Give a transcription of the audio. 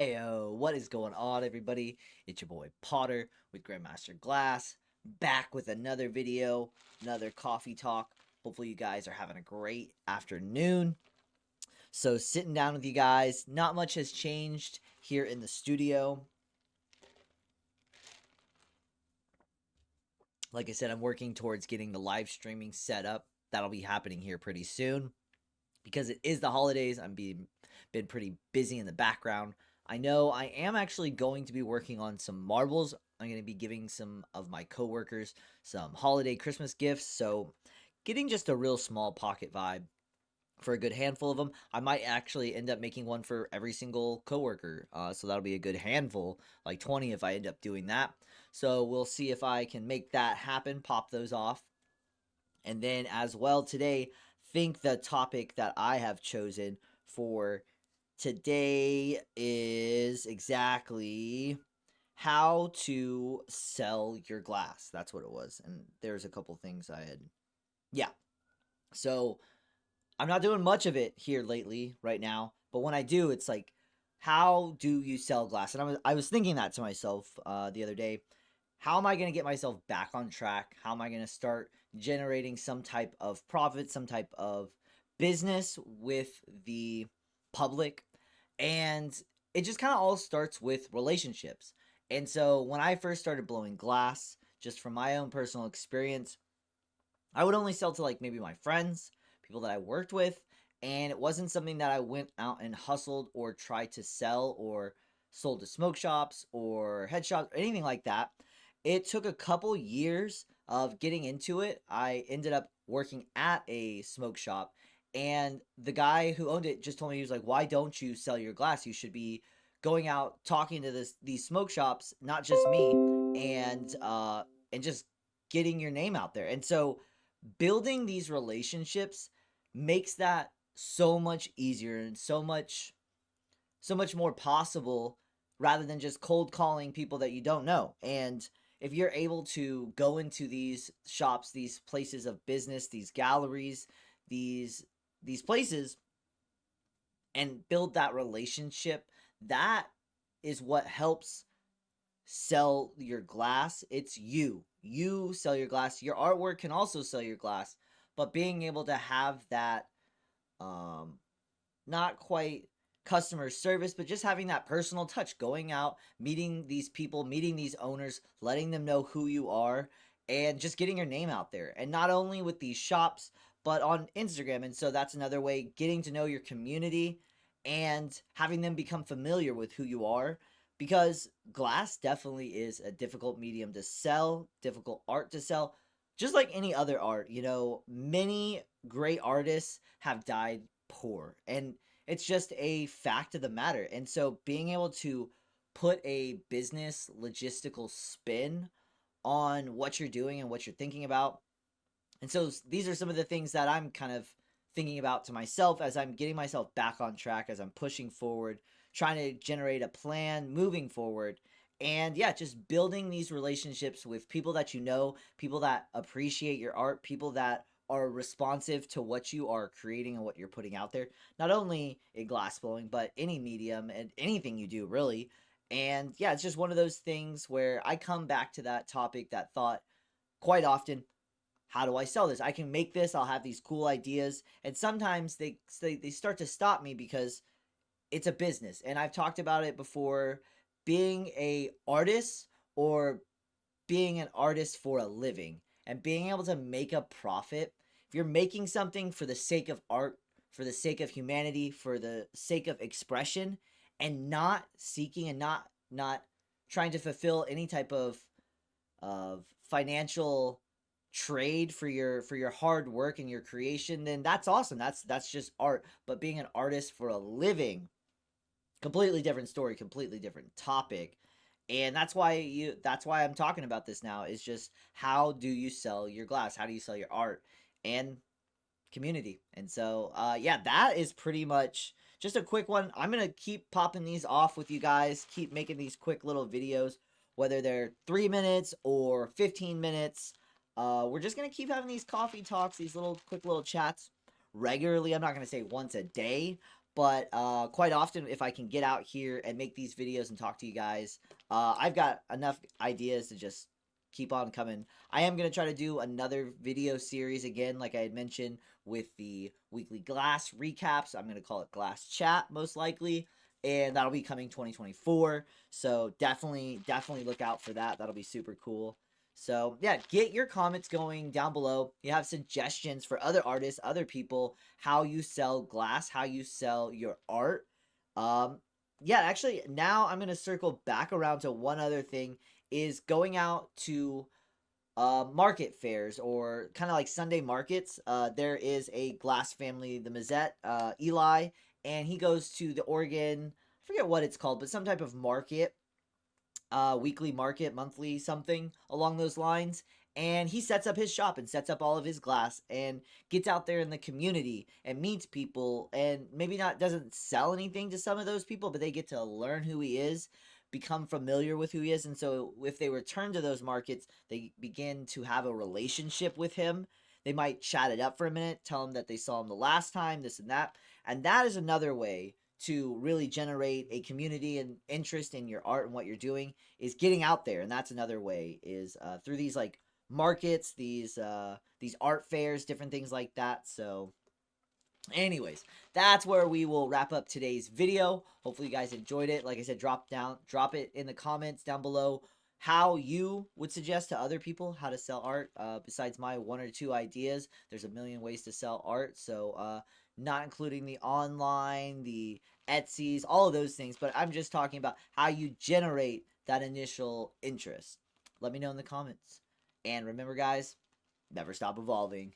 Heyo, what is going on, everybody? It's your boy Potter with Grandmaster Glass, back with another video, another coffee talk. Hopefully, you guys are having a great afternoon. So, sitting down with you guys, not much has changed here in the studio. Like I said, I'm working towards getting the live streaming set up. That'll be happening here pretty soon. Because it is the holidays, been pretty busy in the background. I know I am actually going to be working on some marbles. I'm going to be giving some of my coworkers some holiday Christmas gifts. So, getting just a real small pocket vibe for a good handful of them. I might actually end up making one for every single coworker. So that'll be a good handful, like 20 if I end up doing that. So we'll see if I can make that happen, pop those off. And then as well today, think the topic that I have chosen for today is exactly how to sell your glass. That's what it was. And there's a couple things I had. Yeah. So I'm not doing much of it here lately right now, but when I do, it's like, how do you sell glass? And I was thinking that to myself the other day. How am I going to get myself back on track? How am I going to start generating some type of profit, some type of business with the public? And it just kind of all starts with relationships. And so when I first started blowing glass, just from my own personal experience, I would only sell to like maybe my friends, people that I worked with, and it wasn't something that I went out and hustled or tried to sell or sold to smoke shops or head shops or anything like that. It took a couple years of getting into it. I ended up working at a smoke shop, and the guy who owned it just told me, he was like, "Why don't you sell your glass? You should be going out talking to these smoke shops, not just me, and just getting your name out there." And so building these relationships makes that so much easier and so much more possible rather than just cold calling people that you don't know. And if you're able to go into these shops, these places of business, these galleries, these places and build that relationship, that is what helps sell your glass. It's you. You sell your glass. Your artwork can also sell your glass, but being able to have that um not quite customer service, but just having that personal touch, going out, meeting these people, meeting these owners, letting them know who you are, and just getting your name out there. And not only with these shops, but on Instagram. And so that's another way, getting to know your community and having them become familiar with who you are. Because glass definitely is a difficult medium to sell, difficult art to sell, just like any other art. Many great artists have died poor. And it's just a fact of the matter. And so being able to put a business logistical spin on what you're doing and what you're thinking about. And so these are some of the things that I'm kind of thinking about to myself as I'm getting myself back on track, as I'm pushing forward, trying to generate a plan moving forward. And yeah, just building these relationships with people that you know, people that appreciate your art, people that are responsive to what you are creating and what you're putting out there, not only in glass blowing, but any medium and anything you do, really. And yeah, it's just one of those things where I come back to that topic, that thought quite often. How do I sell this? I can make this. I'll have these cool ideas, and sometimes they start to stop me because it's a business. And I've talked about it before. Being a artist or being an artist for a living and being able to make a profit. If you're making something for the sake of art, for the sake of humanity, for the sake of expression, and not seeking and not trying to fulfill any type of financial trade for your hard work and your creation, then that's awesome. That's just art. But being an artist for a living, completely different story, completely different topic. And that's why I'm talking about this now, is just how do you sell your glass? How do you sell your art and community? And so yeah, that is pretty much just a quick one. I'm gonna keep popping these off with you guys, keep making these quick little videos, whether they're 3 minutes or 15 minutes. We're just gonna keep having these coffee talks, these little quick little chats regularly. I'm not gonna say once a day, But quite often, if I can get out here and make these videos and talk to you guys, I've got enough ideas to just keep on coming. I am going to try to do another video series again, like I had mentioned, with the weekly Glass recaps. I'm going to call it Glass Chat, most likely. And that'll be coming 2024. So definitely look out for that. That'll be super cool. So yeah, get your comments going down below. You have suggestions for other artists, other people, how you sell glass, how you sell your art. Yeah, actually now I'm gonna circle back around to one other thing, is going out to market fairs or kind of like Sunday markets. There is a glass family, the Mazette, Eli, and he goes to the Oregon, I forget what it's called, but some type of market, weekly market, monthly, something along those lines. And he sets up his shop and sets up all of his glass and gets out there in the community and meets people, and maybe not doesn't sell anything to some of those people, but they get to learn who he is, become familiar with who he is. And so if they return to those markets, they begin to have a relationship with him. They might chat it up for a minute, tell him that they saw him the last time, this and that. And that is another way to really generate a community and interest in your art and what you're doing, is getting out there. And that's another way, is through these like markets, these art fairs, different things like that. So anyways, that's where we will wrap up today's video. Hopefully you guys enjoyed it. Like I said, drop it in the comments down below how you would suggest to other people how to sell art. Besides my one or two ideas, there's a million ways to sell art. So not including the online, the Etsy's, all of those things, but I'm just talking about how you generate that initial interest. Let me know in the comments. And remember, guys, never stop evolving.